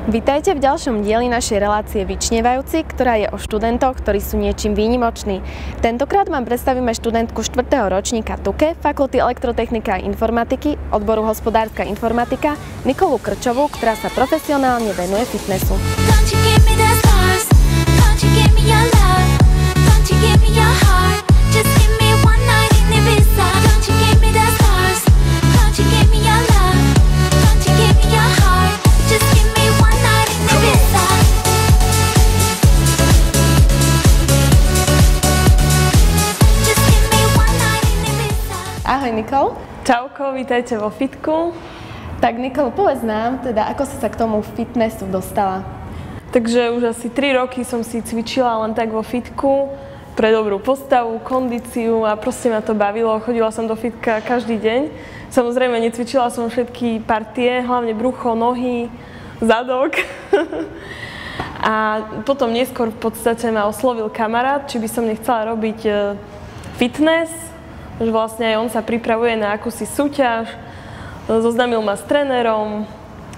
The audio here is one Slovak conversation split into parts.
Vitajte v ďalšom dieli našej relácie Vyčnievajúci, ktorá je o študentoch, ktorí sú niečím výnimoční. Tentokrát vám predstavíme študentku 4. ročníka TUKE, Fakulty elektrotechnika a informatiky, odboru hospodárska informatika, Nikolu Krčovú, ktorá sa profesionálne venuje fitnessu. Ahoj Nikol. Čauko, vítajte vo fitku. Tak Nikol, povedz nám, teda, ako si sa k tomu fitnessu dostala? Takže už asi 3 roky som si cvičila len tak vo fitku pre dobrú postavu, kondíciu a proste ma to bavilo. Chodila som do fitka každý deň. Samozrejme, necvičila som všetky partie, hlavne brucho, nohy, zadok. A potom neskôr v podstate ma oslovil kamarát, či by som nechcela robiť fitness. Že vlastne aj on sa pripravuje na akúsi súťaž, zoznámil ma s trénerom,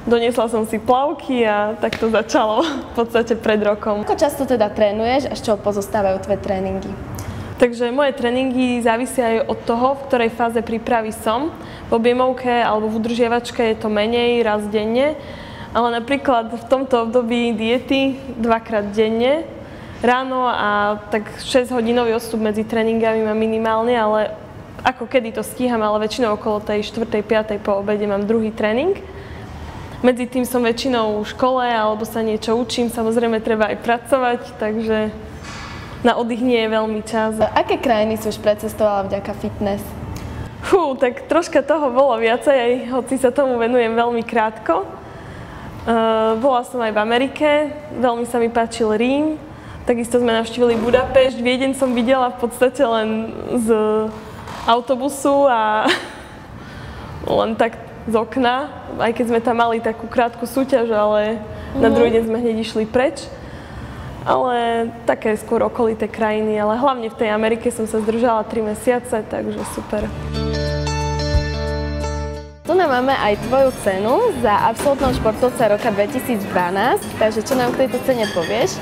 doniesla som si plavky a tak to začalo v podstate pred rokom. Ako často teda trénuješ a z čoho pozostávajú tvoje tréningy? Takže moje tréningy závisia aj od toho, v ktorej fáze prípravy som. V objemovke alebo v udržiavačke je to menej, raz denne, ale napríklad v tomto období diety 2-krát denne, ráno a tak 6-hodinový odstup medzi tréningami mám minimálne, ale ako kedy to stíham, ale väčšinou okolo tej 4-5 po obede mám druhý tréning. Medzi tým som väčšinou v škole alebo sa niečo učím, samozrejme treba aj pracovať, takže na oddych nie je veľmi čas. Aké krajiny si už precestovala vďaka fitness? Tak troška toho bolo viacej, hoci sa tomu venujem veľmi krátko. Bola som aj v Amerike, veľmi sa mi páčil Rím, takisto sme navštívili Budapešť, Viedeň som videla v podstate len z autobusu a len tak z okna, aj keď sme tam mali takú krátku súťaž, ale na druhý deň sme hneď išli preč. Ale také skôr okolité krajiny, ale hlavne v tej Amerike som sa zdržala 3 mesiace, takže super. Tu máme aj tvoju cenu za absolútneho športovca roka 2012, takže čo nám k tejto cene povieš?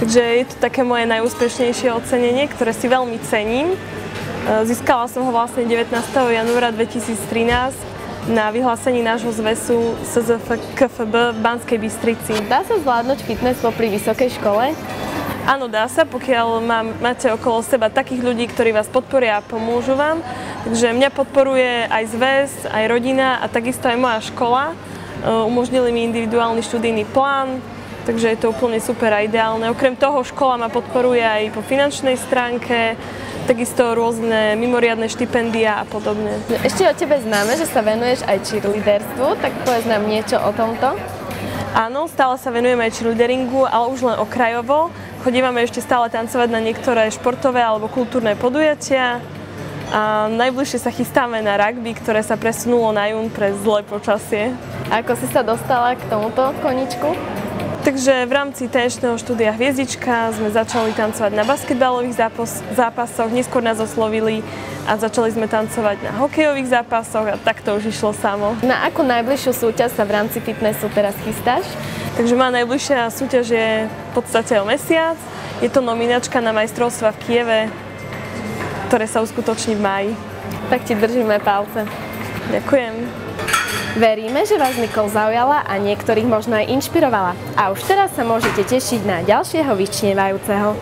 Takže je to také moje najúspešnejšie ocenenie, ktoré si veľmi cením. Získala som ho vlastne 19. januára 2013 na vyhlásení nášho zväzu SZFKFB v Banskej Bystrici. Dá sa zvládnuť fitness popri vysokej škole? Áno, dá sa, pokiaľ máte okolo seba takých ľudí, ktorí vás podporia a pomôžu vám. Takže mňa podporuje aj zväz, aj rodina a takisto aj moja škola. Umožnili mi individuálny študijný plán, takže je to úplne super a ideálne. Okrem toho škola ma podporuje aj po finančnej stránke, takisto rôzne mimoriadne štipendia a podobne. Ešte o tebe známe, že sa venuješ aj cheerleaderstvu, tak povedz nám niečo o tomto. Áno, stále sa venujem aj cheerleaderingu, ale už len okrajovo. Chodívame ešte stále tancovať na niektoré športové alebo kultúrne podujatia. A najbližšie sa chystáme na rugby, ktoré sa presunulo na jún pre zlé počasie. A ako si sa dostala k tomuto koničku? Takže v rámci tanečného štúdia Hviezdička sme začali tancovať na basketbalových zápasoch, neskôr nás oslovili a začali sme tancovať na hokejových zápasoch a tak to už išlo samo. Na akú najbližšiu súťaž sa v rámci fitnessu teraz chystáš? Takže moja najbližšia súťaž je v podstate o mesiac. Je to nominačka na majstrovstvá v Kieve, ktoré sa uskutoční v máji. Tak ti držíme palce. Ďakujem. Veríme, že vás Nikol zaujala a niektorých možno aj inšpirovala. A už teraz sa môžete tešiť na ďalšieho vyčnievajúceho.